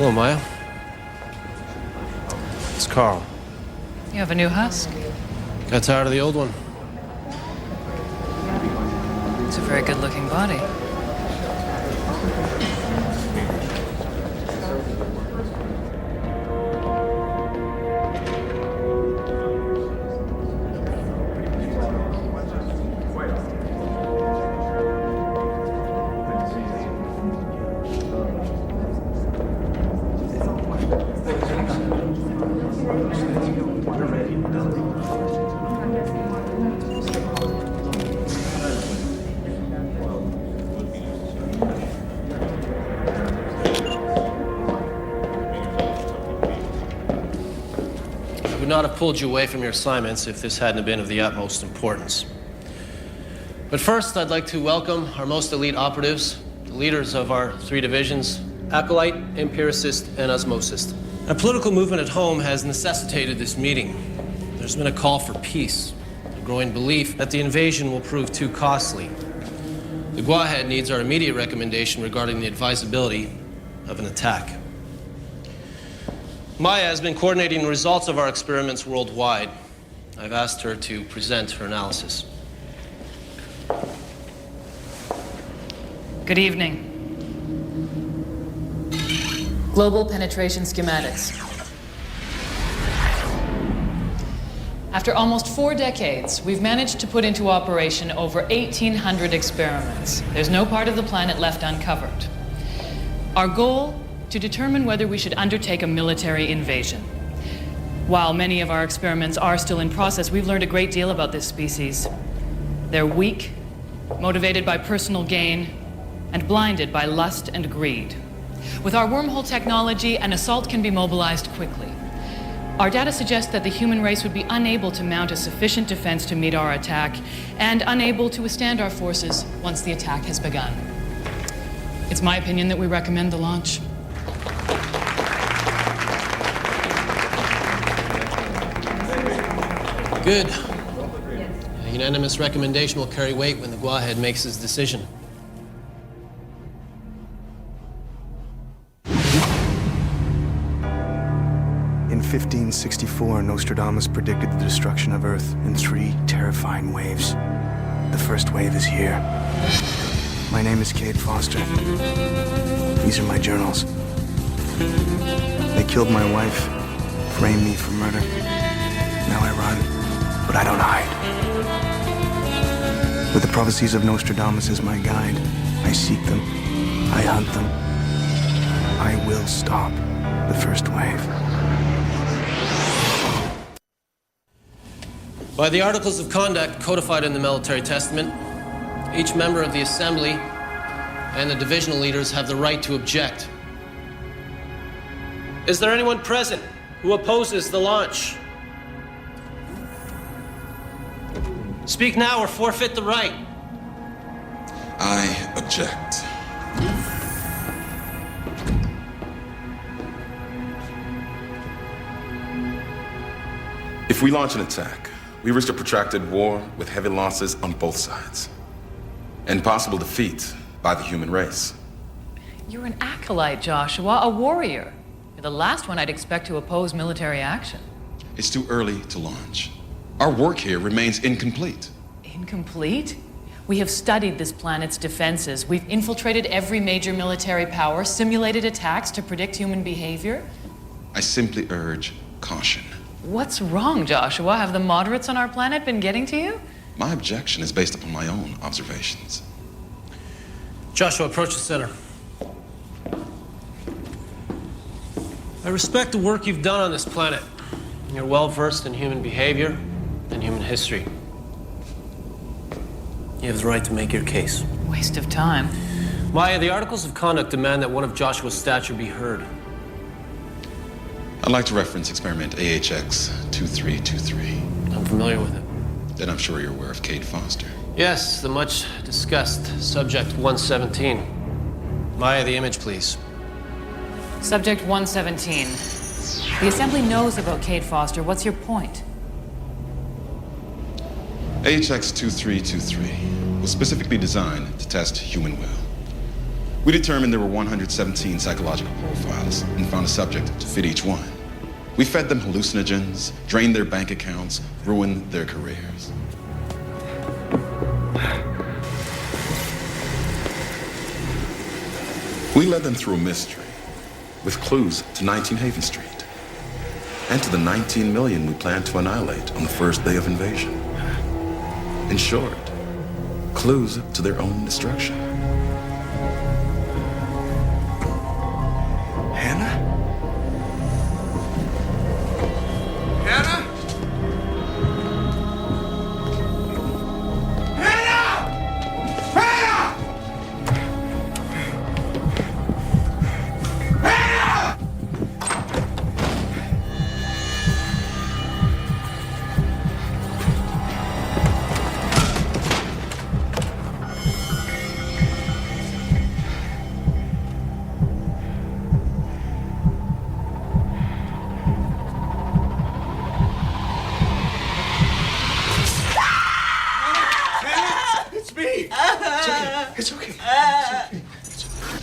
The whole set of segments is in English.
Hello, Maya. It's Carl. You have a new husk. Got tired of the old one. It's a very good-looking body. I would not have pulled you away from your assignments if this hadn't been of the utmost importance. But first, I'd like to welcome our most elite operatives, the leaders of our 3 divisions, Acolyte, Empiricist, and Osmosist. A political movement at home has necessitated this meeting. There's been a call for peace, a growing belief that the invasion will prove too costly. The Guahead needs our immediate recommendation regarding the advisability of an attack. Maya has been coordinating the results of our experiments worldwide. I've asked her to present her analysis. Good evening. Global penetration schematics. After almost 4 decades, we've managed to put into operation over 1,800 experiments. There's no part of the planet left uncovered. Our goal, to determine whether we should undertake a military invasion. While many of our experiments are still in process, we've learned a great deal about this species. They're weak, motivated by personal gain, and blinded by lust and greed. With our wormhole technology, an assault can be mobilized quickly. Our data suggests that the human race would be unable to mount a sufficient defense to meet our attack, and unable to withstand our forces once the attack has begun. It's my opinion that we recommend the launch. Good. A unanimous recommendation will carry weight when the Guahead makes his decision. In 1564, Nostradamus predicted the destruction of Earth in 3 terrifying waves. The first wave is here. My name is Cade Foster. These are my journals. They killed my wife, framed me for murder. Now I run, but I don't hide. With the prophecies of Nostradamus as my guide, I seek them, I hunt them. I will stop the first wave. By the Articles of Conduct codified in the Military Testament, each member of the Assembly and the divisional leaders have the right to object. Is there anyone present who opposes the launch? Speak now or forfeit the right. I object. If we launch an attack, we risk a protracted war with heavy losses on both sides, and possible defeat by the human race. You're an acolyte, Joshua, a warrior. You're the last one I'd expect to oppose military action. It's too early to launch. Our work here remains incomplete. Incomplete? We have studied this planet's defenses. We've infiltrated every major military power, simulated attacks to predict human behavior. I simply urge caution. What's wrong, Joshua? Have the moderates on our planet been getting to you? My objection is based upon my own observations. Joshua, approach the center. I respect the work you've done on this planet. You're well-versed in human behavior and human history. You have the right to make your case. Waste of time. Maya, the Articles of Conduct demand that one of Joshua's stature be heard. I'd like to reference experiment AHX 2323. I'm familiar with it. Then I'm sure you're aware of Cade Foster. Yes, the much discussed Subject 117. Maya, the image, please. Subject 117. The Assembly knows about Cade Foster. What's your point? AHX 2323 was specifically designed to test human will. We determined there were 117 psychological profiles and found a subject to fit each one. We fed them hallucinogens, drained their bank accounts, ruined their careers. We led them through a mystery with clues to 19 Haven Street and to the 19 million we planned to annihilate on the first day of invasion. In short, clues to their own destruction. Hannah? Hannah? Hannah! Hannah! Hannah! It's me! It's okay. It's okay.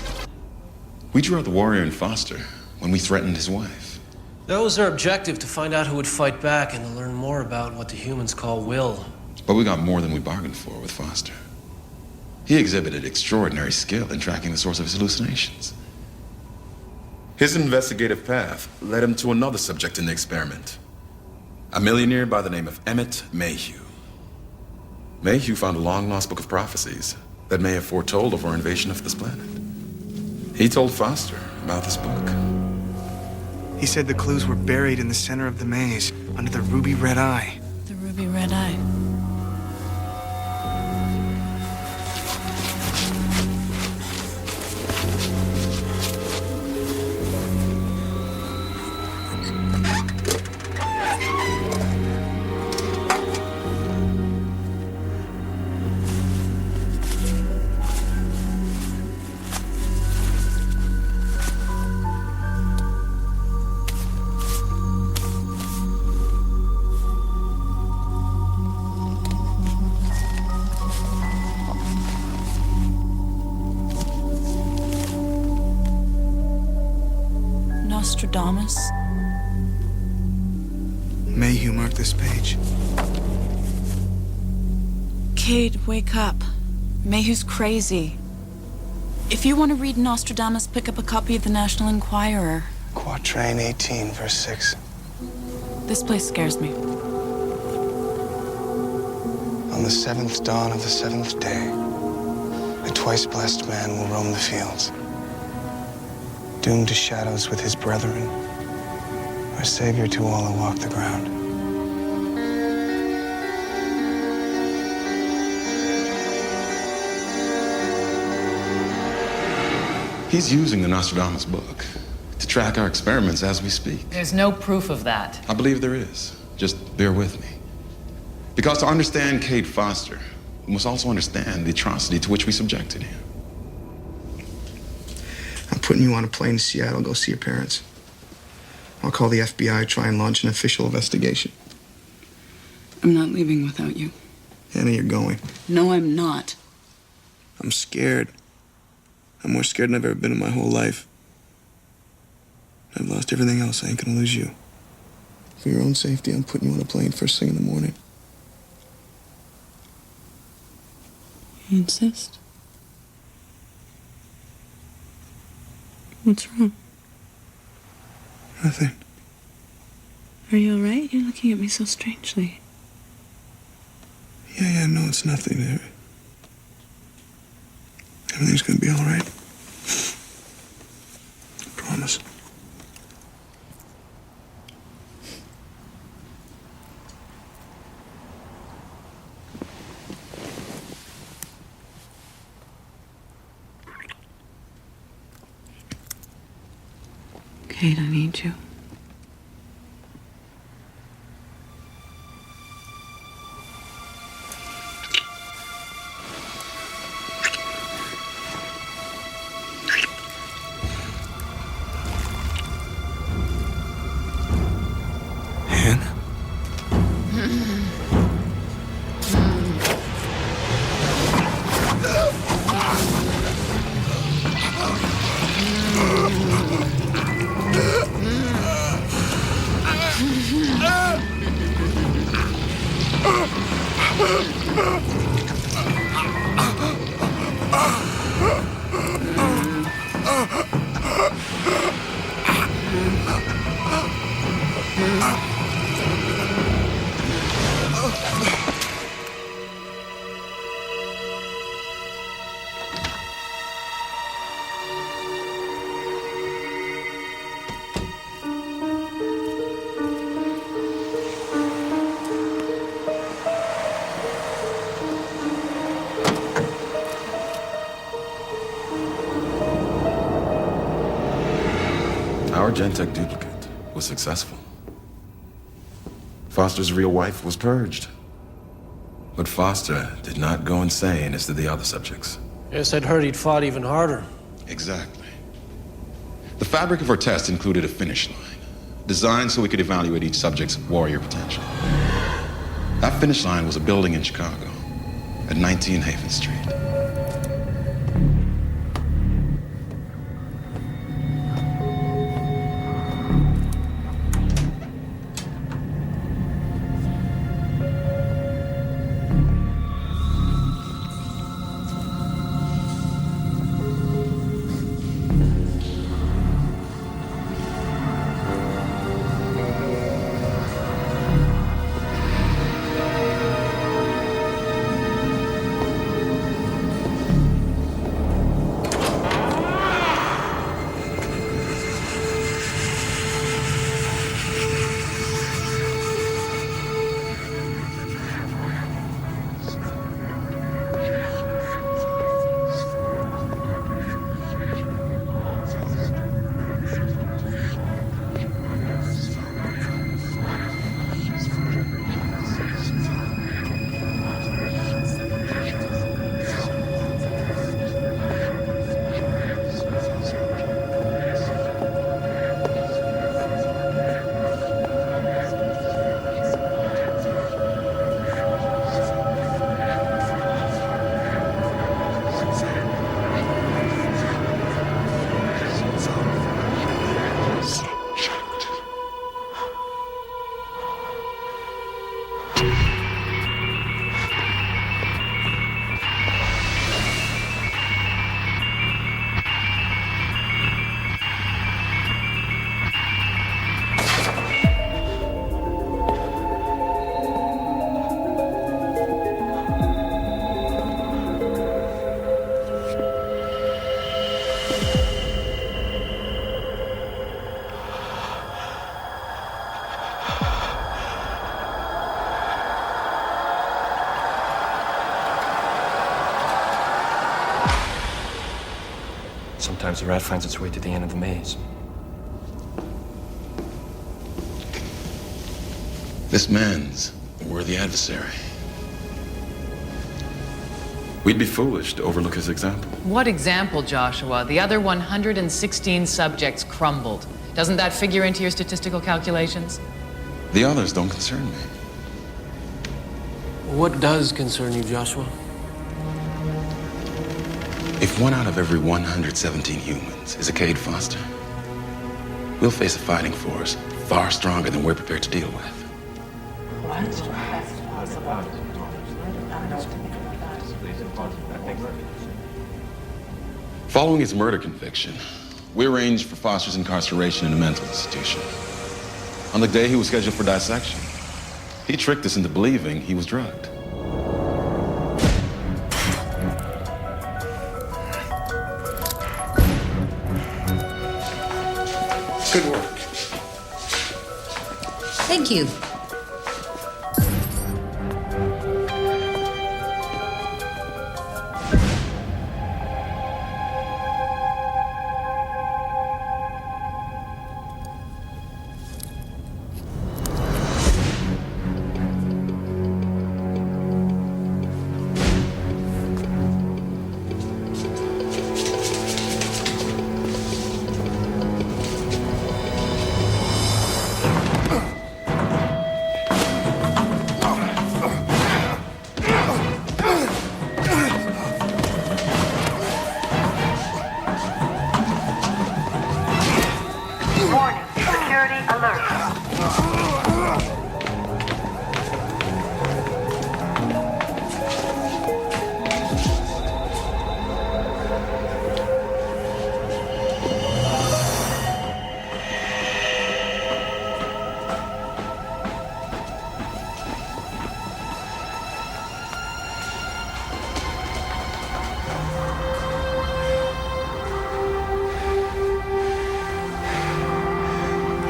We drew out the warrior in Foster when we threatened his wife. That was our objective, to find out who would fight back and to learn more about what the humans call will. But we got more than we bargained for with Foster. He exhibited extraordinary skill in tracking the source of his hallucinations. His investigative path led him to another subject in the experiment, a millionaire by the name of Emmett Mayhew. Mayhew found a long-lost book of prophecies that may have foretold of our invasion of this planet. He told Foster about this book. He said the clues were buried in the center of the maze, under the ruby red eye. The ruby red eye. Nostradamus. Mayhew marked this page. Cade, wake up. Mayhew's crazy. If you want to read Nostradamus, pick up a copy of the National Enquirer. Quatrain 18, verse 6. This place scares me. On the seventh dawn of the seventh day, a twice-blessed man will roam the fields, doomed to shadows with his brethren, our savior to all who walk the ground. He's using the Nostradamus book to track our experiments as we speak. There's no proof of that. I believe there is. Just bear with me. Because to understand Cade Foster, we must also understand the atrocity to which we subjected him. I'm putting you on a plane to Seattle, go see your parents. I'll call the FBI, try and launch an official investigation. I'm not leaving without you. Hannah, you're going. No, I'm not. I'm scared. I'm more scared than I've ever been in my whole life. I've lost everything else. I ain't gonna lose you. For your own safety, I'm putting you on a plane first thing in the morning. You insist? What's wrong? Nothing. Are you all right? You're looking at me so strangely. Yeah, no, it's nothing. Everything's gonna be all right. I promise. Cade, I need you. Hannah? Our Gentech duplicate was successful. Foster's real wife was purged. But Foster did not go insane as did the other subjects. Yes, I'd heard he'd fought even harder. Exactly. The fabric of our test included a finish line, designed so we could evaluate each subject's warrior potential. That finish line was a building in Chicago, at 19 Haven Street. Sometimes the rat finds its way to the end of the maze. This man's a worthy adversary. We'd be foolish to overlook his example. What example, Joshua? The other 116 subjects crumbled. Doesn't that figure into your statistical calculations? The others don't concern me. What does concern you, Joshua? If 1 out of every 117 humans is a Cade Foster, we'll face a fighting force far stronger than we're prepared to deal with. Following his murder conviction, we arranged for Foster's incarceration in a mental institution. On the day he was scheduled for dissection, he tricked us into believing he was drugged. Good work. Thank you. Warning, security alert.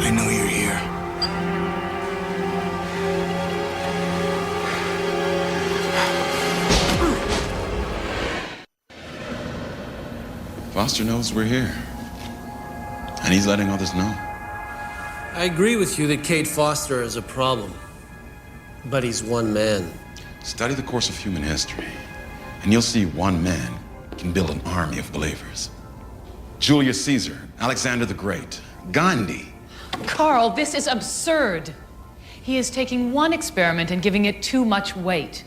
I know you're here. Foster knows we're here. And he's letting others know. I agree with you that Cade Foster is a problem. But he's one man. Study the course of human history, and you'll see one man can build an army of believers. Julius Caesar, Alexander the Great, Gandhi. Carl, this is absurd. He is taking one experiment and giving it too much weight.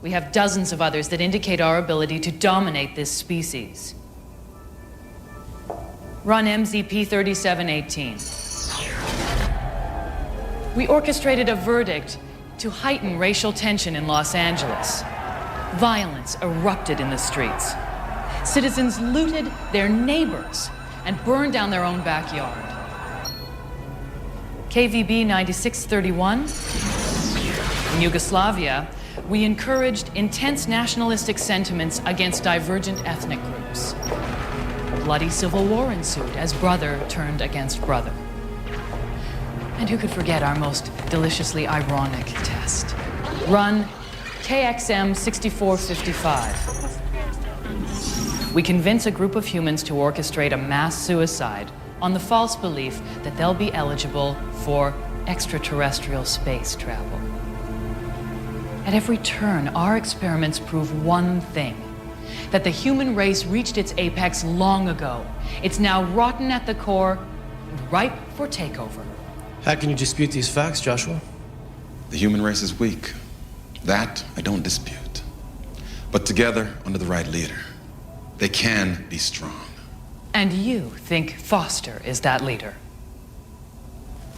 We have dozens of others that indicate our ability to dominate this species. Run MZP 3718. We orchestrated a verdict to heighten racial tension in Los Angeles. Violence erupted in the streets. Citizens looted their neighbors and burned down their own backyard. KVB 9631. In Yugoslavia, we encouraged intense nationalistic sentiments against divergent ethnic groups. A bloody civil war ensued as brother turned against brother. And who could forget our most deliciously ironic test? Run KXM 6455. We convince a group of humans to orchestrate a mass suicide on the false belief that they'll be eligible for extraterrestrial space travel. At every turn, our experiments prove one thing: that the human race reached its apex long ago. It's now rotten at the core and ripe for takeover. How can you dispute these facts, Joshua? The human race is weak. That I don't dispute. But together, under the right leader, they can be strong. And you think Foster is that leader?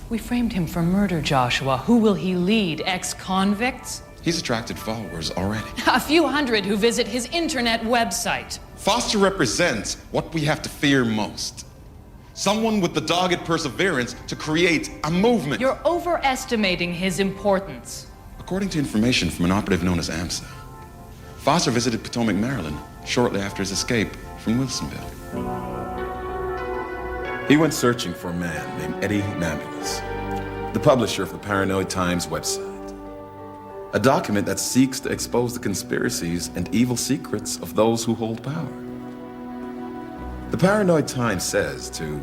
We framed him for murder, Joshua. Who will he lead? Ex-convicts? He's attracted followers already. A few hundred who visit his internet website. Foster represents what we have to fear most. Someone with the dogged perseverance to create a movement. You're overestimating his importance. According to information from an operative known as AMSA, Foster visited Potomac, Maryland shortly after his escape from Wilsonville. He went searching for a man named Eddie Nambulous, the publisher of the Paranoid Times website. A document that seeks to expose the conspiracies and evil secrets of those who hold power. The Paranoid Times says to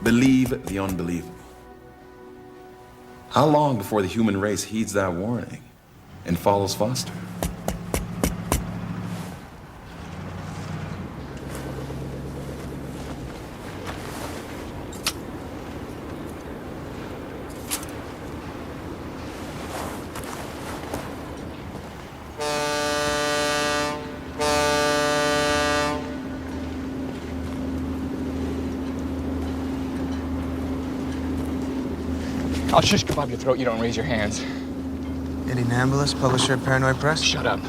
believe the unbelievable. How long before the human race heeds that warning and follows Foster? I'll shish kebab your throat, you don't raise your hands. Eddie Nambulous, publisher of Paranoid Press? Shut up.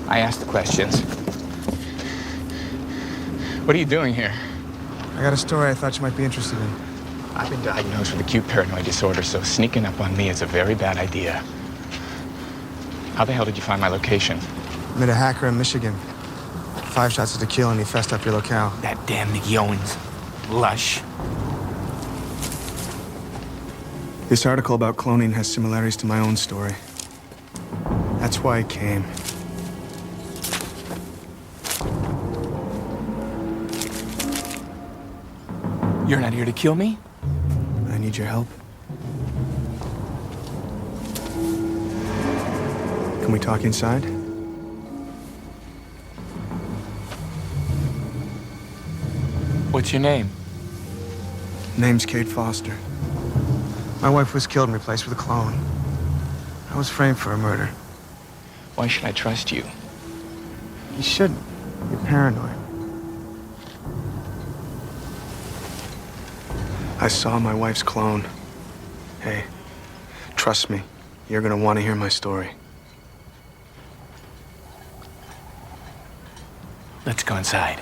I asked the questions. What are you doing here? I got a story I thought you might be interested in. I've been diagnosed with acute paranoid disorder, so sneaking up on me is a very bad idea. How the hell did you find my location? Met a hacker in Michigan. 5 shots to kill and he fessed up your locale. That damn Mickey Owens. Lush. This article about cloning has similarities to my own story. That's why I came. You're not here to kill me? I need your help. Can we talk inside? What's your name? Name's Cade Foster. My wife was killed and replaced with a clone. I was framed for a murder. Why should I trust you? You shouldn't. You're paranoid. I saw my wife's clone. Hey, trust me, you're gonna want to hear my story. Let's go inside.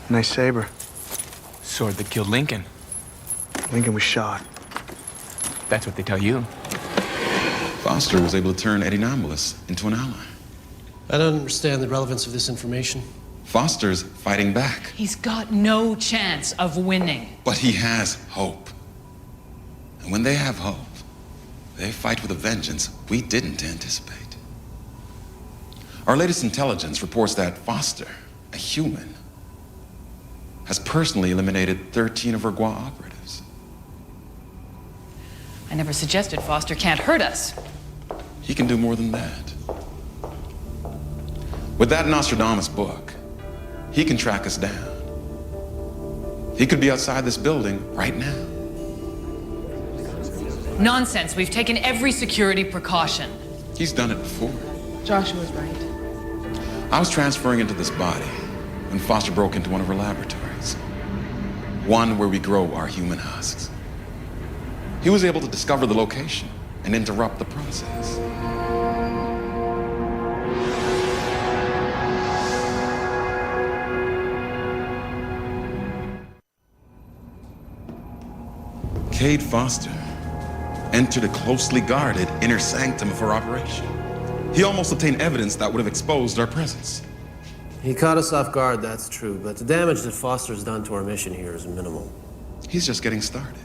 Nice saber. Sword that killed Lincoln. Lincoln was shot. That's what they tell you. Foster was able to turn Eddie Nambulis into an ally. I don't understand the relevance of this information. Foster's fighting back. He's got no chance of winning. But he has hope. And when they have hope, they fight with a vengeance we didn't anticipate. Our latest intelligence reports that Foster, a human, has personally eliminated 13 of Uruguay operatives. I never suggested Foster can't hurt us. He can do more than that. With that Nostradamus book, he can track us down. He could be outside this building right now. Nonsense. We've taken every security precaution. He's done it before. Joshua's right. I was transferring into this body when Foster broke into one of our laboratories. One where we grow our human husks. He was able to discover the location and interrupt the process. Cade Foster entered a closely guarded inner sanctum of our operation. He almost obtained evidence that would have exposed our presence. He caught us off guard, that's true, but the damage that Foster's done to our mission here is minimal. He's just getting started.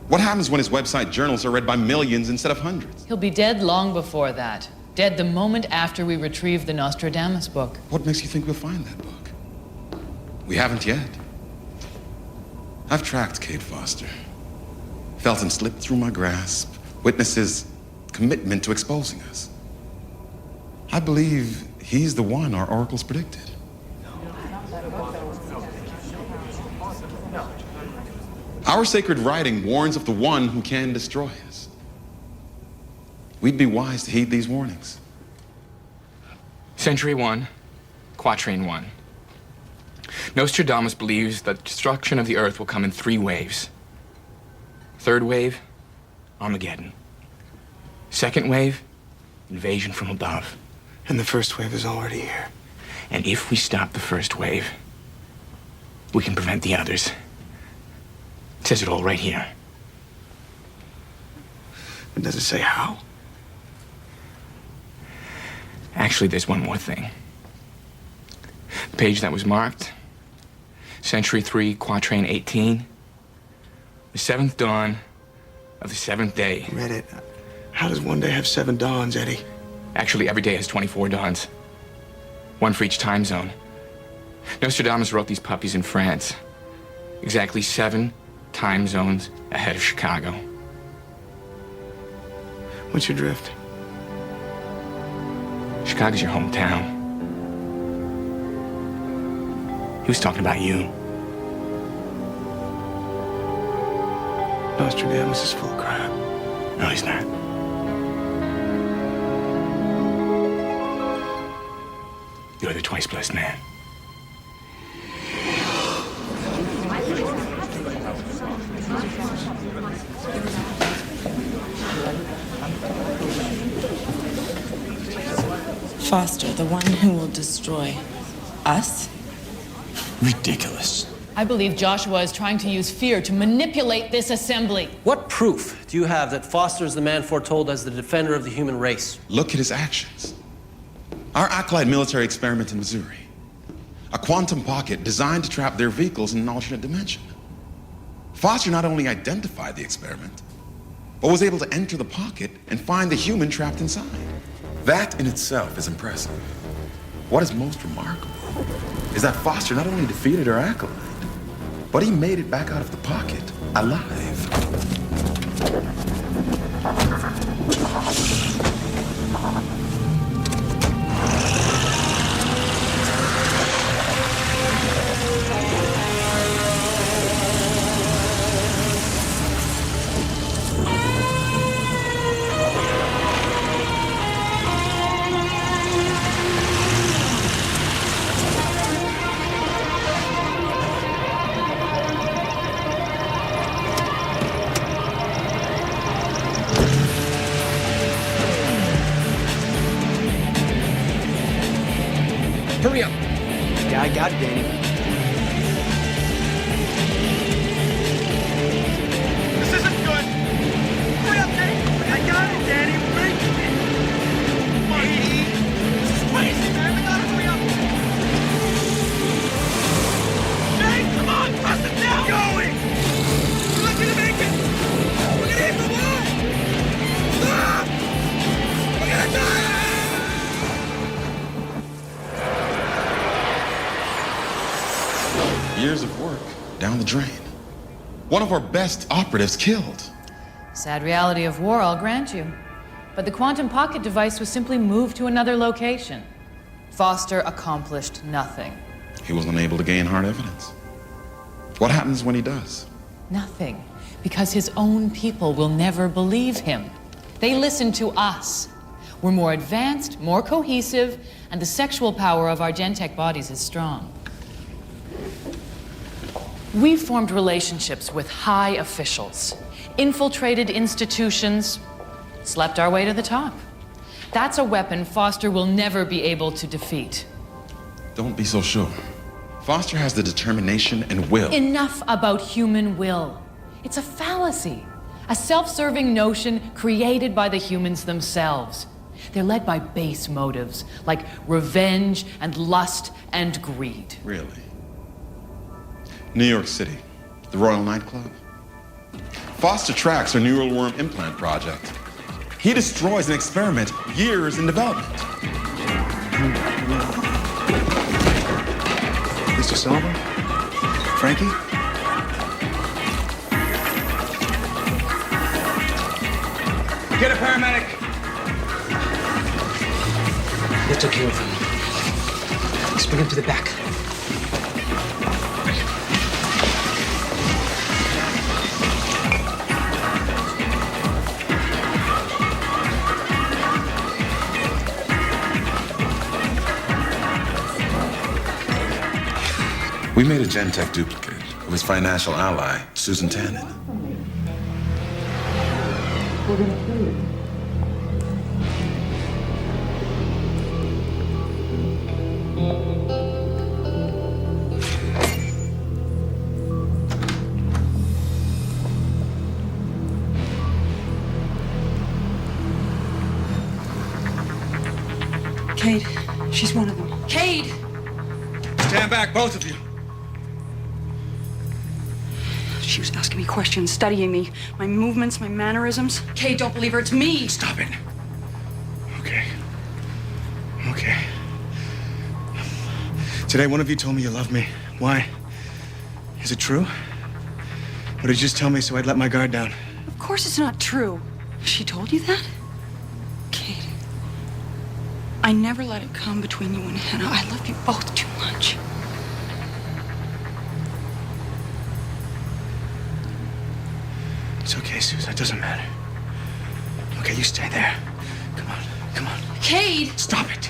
What happens when his website journals are read by millions instead of hundreds? He'll be dead long before that. Dead the moment after we retrieve the Nostradamus book. What makes you think we'll find that book? We haven't yet. I've tracked Cade Foster. Felt him slip through my grasp, witnessed his commitment to exposing us. I believe he's the one our oracles predicted. Our sacred writing warns of the one who can destroy us. We'd be wise to heed these warnings. Century 1, Quatrain 1. Nostradamus believes that destruction of the Earth will come in 3 waves. Third wave, Armageddon. Second wave, invasion from above. And the first wave is already here. And if we stop the first wave, we can prevent the others. It says it all right here. But does it say how? Actually, there's one more thing. The page that was marked, Century 3, Quatrain 18. The 7th dawn of the 7th day. Read it. How does one day have 7 dawns, Eddie? Actually, every day has 24 dawns. One for each time zone. Nostradamus wrote these puppies in France. Exactly 7 time zones ahead of Chicago. What's your drift? Chicago's your hometown. He was talking about you. Nostradamus is full of crap. No, he's not. You're the twice blessed man. Foster, the one who will destroy us? Ridiculous. I believe Joshua is trying to use fear to manipulate this assembly. What proof do you have that Foster is the man foretold as the defender of the human race? Look at his actions. Our acolyte military experiment in Missouri. A quantum pocket designed to trap their vehicles in an alternate dimension. Foster not only identified the experiment, but was able to enter the pocket and find the human trapped inside. That in itself is impressive. What is most remarkable is that Foster not only defeated our acolyte, but he made it back out of the pocket alive. Hurry up. Yeah, I got it, Danny. This isn't good. Hurry up, Danny. I got it, Danny. Years of work down the drain. One of our best operatives killed. Sad reality of war, I'll grant you. But the quantum pocket device was simply moved to another location. Foster accomplished nothing. He was unable to gain hard evidence. What happens when he does? Nothing. Because his own people will never believe him. They listen to us. We're more advanced, more cohesive, and the sexual power of our Gentech bodies is strong. We've formed relationships with high officials, infiltrated institutions, slept our way to the top. That's a weapon Foster will never be able to defeat. Don't be so sure. Foster has the determination and will. Enough about human will. It's a fallacy, a self-serving notion created by the humans themselves. They're led by base motives, like revenge and lust and greed. Really? New York City, the Royal Nightclub. Foster tracks her neural worm implant project. He destroys an experiment years in development. Mr. Salvo? Frankie? Get a paramedic! They took care of him. Let's bring him to the back. We made a Gentech duplicate of his financial ally, Susan Tannen. Cade, she's one of them. Cade! Stand back, both of you. She was asking me questions, studying me, my movements, my mannerisms. Cade, don't believe her, it's me! Stop it. Okay. Okay. Today, one of you told me you love me. Why? Is it true? Or did you just tell me so I'd let my guard down? Of course it's not true. She told you that? Cade, I never let it come between you and Hannah. I love you both too much. It's okay, Susan. It doesn't matter. Okay, you stay there. Come on. Come on. Cade! Stop it.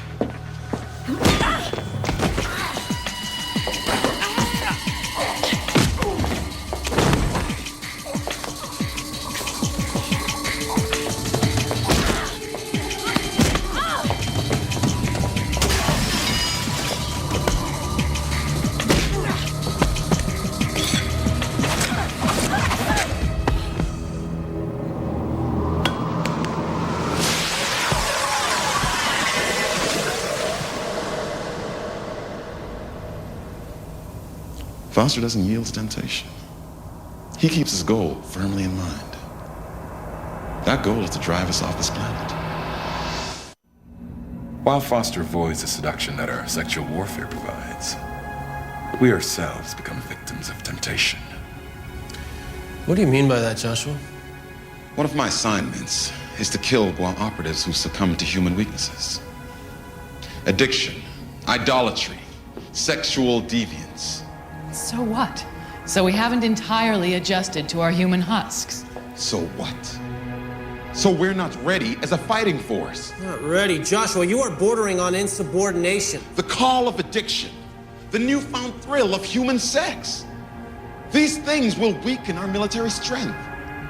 Foster doesn't yield to temptation. He keeps his goal firmly in mind. That goal is to drive us off this planet. While Foster avoids the seduction that our sexual warfare provides, we ourselves become victims of temptation. What do you mean by that, Joshua? One of my assignments is to kill Guam operatives who succumb to human weaknesses. Addiction, idolatry, sexual deviance. So what? So we haven't entirely adjusted to our human husks. So what? So we're not ready as a fighting force. Not ready. Joshua, you are bordering on insubordination. The call of addiction, the newfound thrill of human sex. These things will weaken our military strength,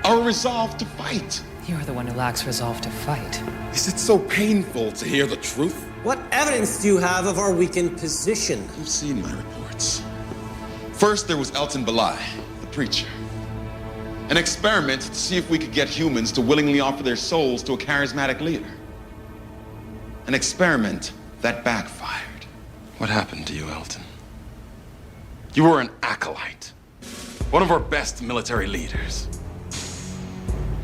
our resolve to fight. You're the one who lacks resolve to fight. Is it so painful to hear the truth? What evidence do you have of our weakened position? You've seen my reports. First, there was Elton Belai, the preacher. An experiment to see if we could get humans to willingly offer their souls to a charismatic leader. An experiment that backfired. What happened to you, Elton? You were an acolyte, one of our best military leaders.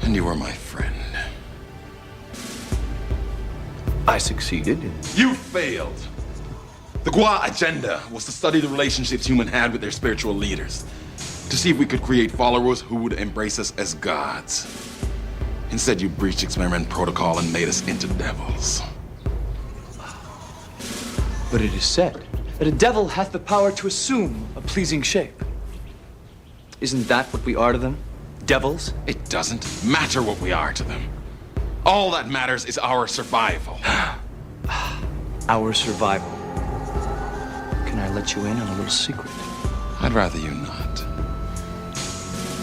And you were my friend. I succeeded. You failed. The Gua agenda was to study the relationships humans had with their spiritual leaders, to see if we could create followers who would embrace us as gods. Instead, you breached experiment protocol and made us into devils. But it is said that a devil hath the power to assume a pleasing shape. Isn't that what we are to them? Devils? It doesn't matter what we are to them. All that matters is our survival. Our survival. Can I let you in on a little secret? I'd rather you not.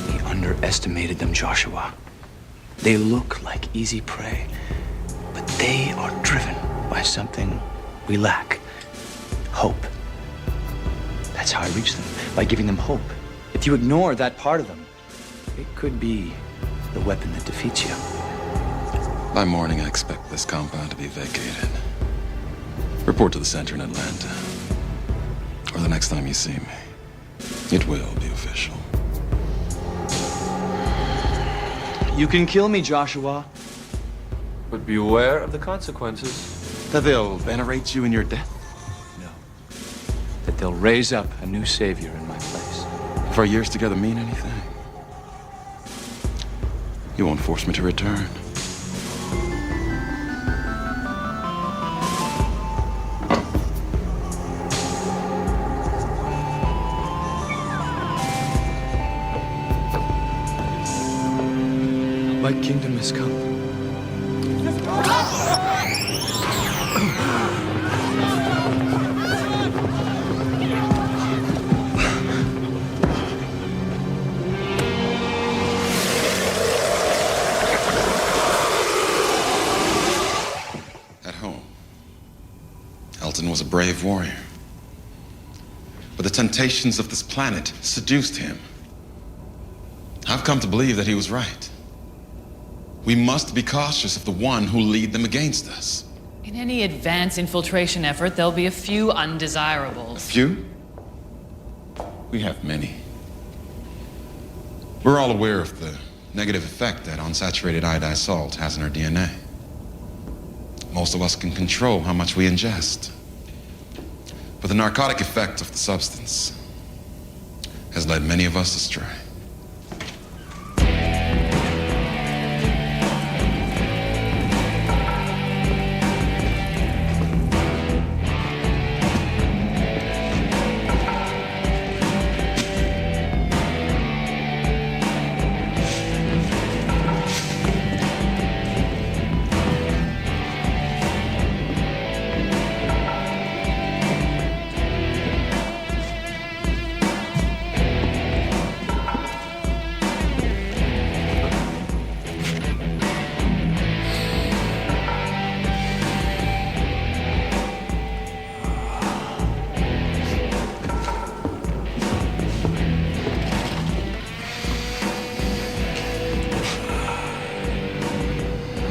We underestimated them, Joshua. They look like easy prey, but they are driven by something we lack. Hope. That's how I reach them, by giving them hope. If you ignore that part of them, it could be the weapon that defeats you. By morning, I expect this compound to be vacated. Report to the center in Atlanta. Or the next time you see me. It will be official. You can kill me, Joshua. But beware of the consequences. That they'll venerate you in your death? No. That they'll raise up a new savior in my place. If our years together mean anything, you won't force me to return. My kingdom has come. At home, Elton was a brave warrior. But the temptations of this planet seduced him. I've come to believe that he was right. We must be cautious of the one who'll lead them against us. In any advanced infiltration effort, there'll be a few undesirables. A few? We have many. We're all aware of the negative effect that unsaturated iodized salt has on our DNA. Most of us can control how much we ingest. But the narcotic effect of the substance has led many of us astray.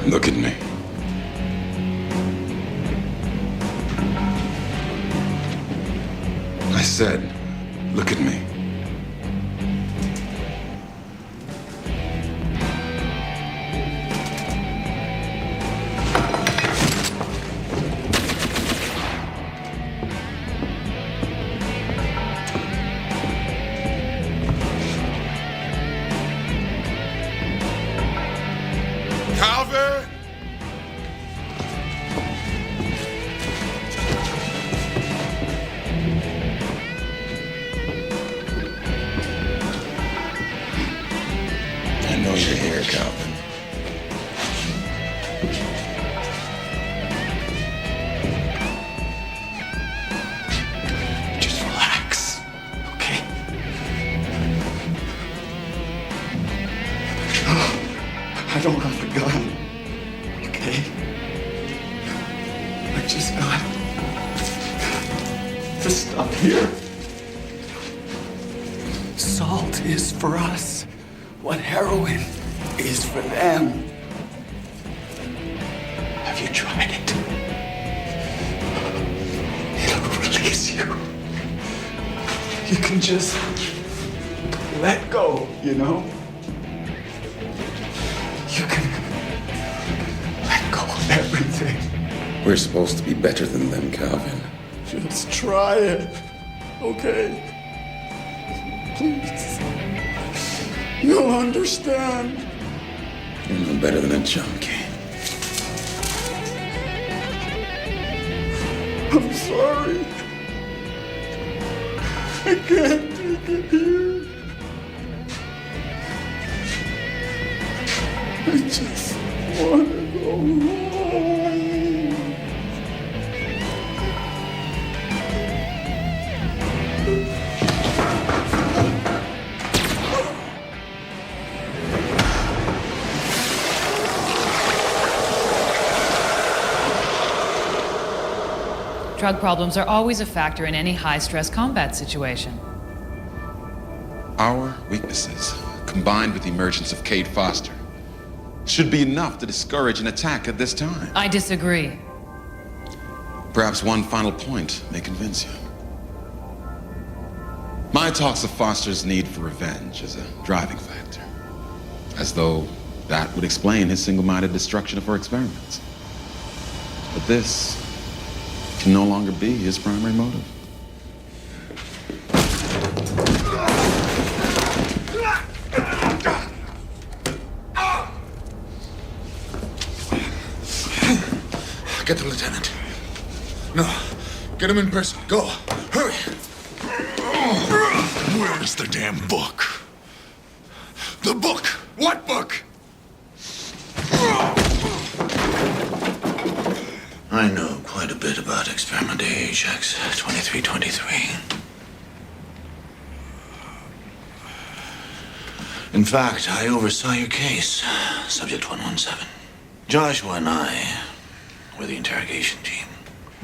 Look at me. I said, look at me. Calvin! I know you're here, Calvin. Just relax, okay? I don't have a gun, okay? I just got the stuff here. Salt is for us what heroin is for them. Have you tried it? It'll release you. You can just let go, you know? You can let go of everything. We're supposed to be better than them, Calvin. Just try it, okay? Please. You'll understand. You're no better than a junkie. I'm sorry. I can't take it here. I just want to go home. Drug problems are always a factor in any high-stress combat situation. Our weaknesses, combined with the emergence of Cade Foster, should be enough to discourage an attack at this time. I disagree. Perhaps one final point may convince you. Maya talks of Foster's need for revenge as a driving factor, as though that would explain his single-minded destruction of her experiments. But this can no longer be his primary motive. Get the lieutenant. No, get him in person. Go, hurry. Where's the damn book? The book! What book? I know quite a bit about Experiment AHX 2323. In fact, I oversaw your case, Subject 117. Joshua and I were the interrogation team.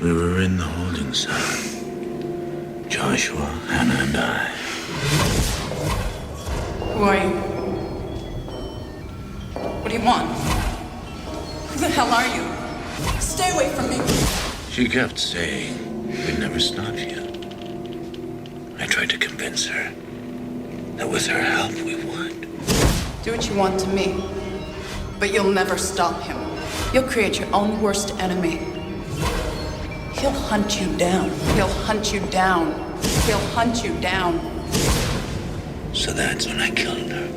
We were in the holding cell. Joshua, Hannah, and I. Who are you? What do you want? Who the hell are you? Stay away from me. She kept saying we'd never stop you. I tried to convince her that with her help we would. Do what you want to me, but you'll never stop him. You'll create your own worst enemy. He'll hunt you down. He'll hunt you down. He'll hunt you down. So that's when I killed her.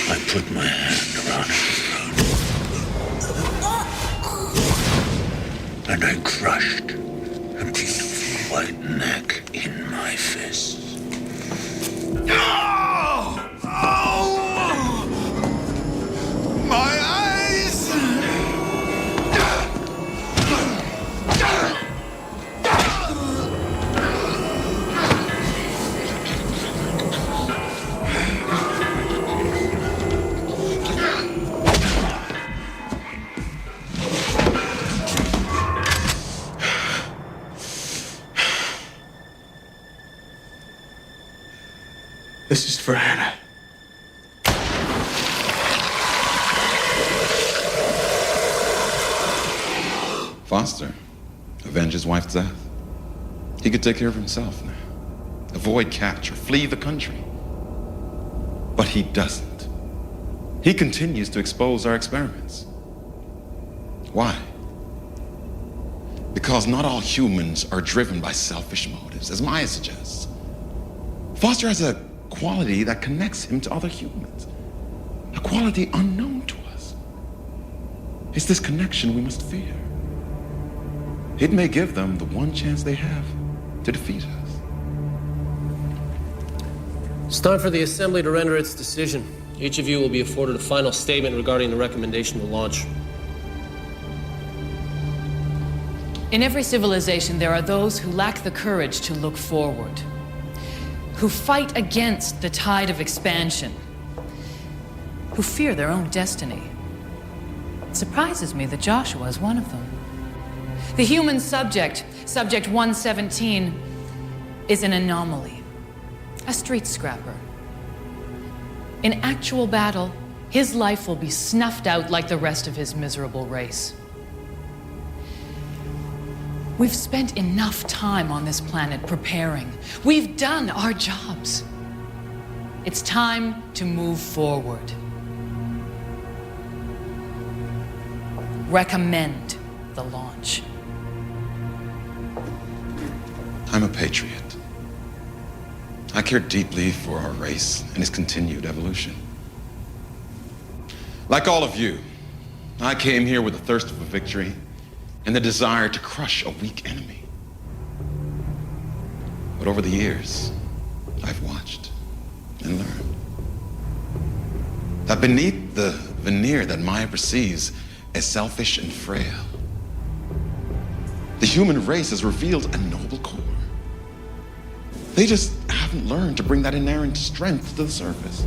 I put my hand around her throat. And I crushed her beautiful white neck in my fists. My eyes! This is for Hannah. Foster avenge his wife's death. He could take care of himself now. Avoid capture, flee the country. But he doesn't. He continues to expose our experiments. Why? Because not all humans are driven by selfish motives, as Maya suggests. Foster has a quality that connects him to other humans. A quality unknown to us. It's this connection we must fear. It may give them the one chance they have to defeat us. It's time for the Assembly to render its decision. Each of you will be afforded a final statement regarding the recommendation to launch. In every civilization, there are those who lack the courage to look forward, who fight against the tide of expansion, who fear their own destiny. It surprises me that Joshua is one of them. The human subject, Subject 117, is an anomaly, a street scrapper. In actual battle, his life will be snuffed out like the rest of his miserable race. We've spent enough time on this planet preparing. We've done our jobs. It's time to move forward. Recommend the launch. I'm a patriot. I care deeply for our race and its continued evolution. Like all of you, I came here with a thirst for victory and the desire to crush a weak enemy. But over the years, I've watched and learned that beneath the veneer that Maya perceives as selfish and frail, the human race has revealed a noble core. They just haven't learned to bring that inherent strength to the surface.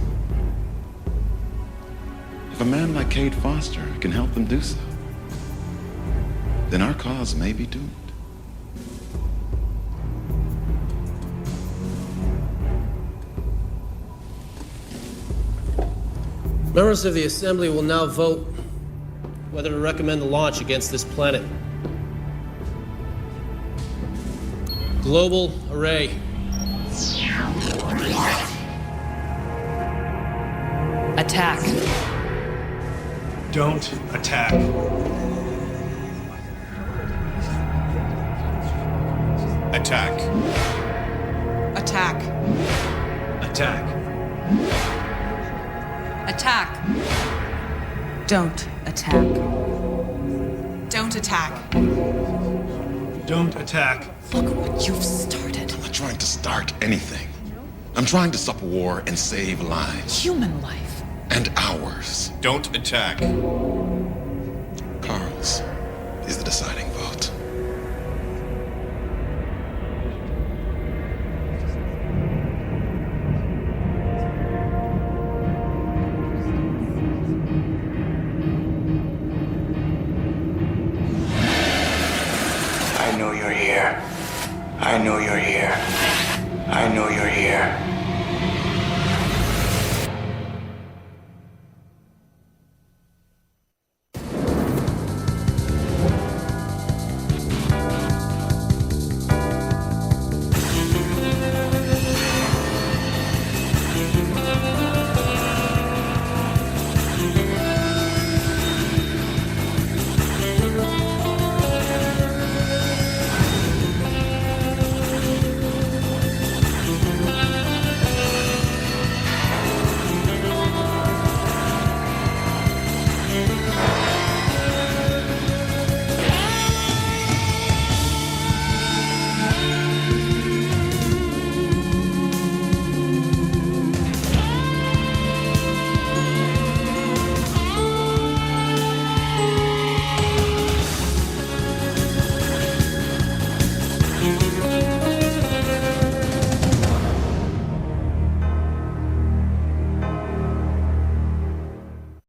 If a man like Cade Foster can help them do so, then our cause may be doomed. Members of the Assembly will now vote whether to recommend the launch against this planet. Global array. Attack. Don't attack. Attack. Attack. Attack. Attack. Don't attack. Don't attack. Don't attack. Look what you've started. I'm not trying to start anything. I'm trying to stop war and save lives. Human life. And ours. Don't attack. Carl's is the deciding vote. I know you're here. I know you're here. I know you're here.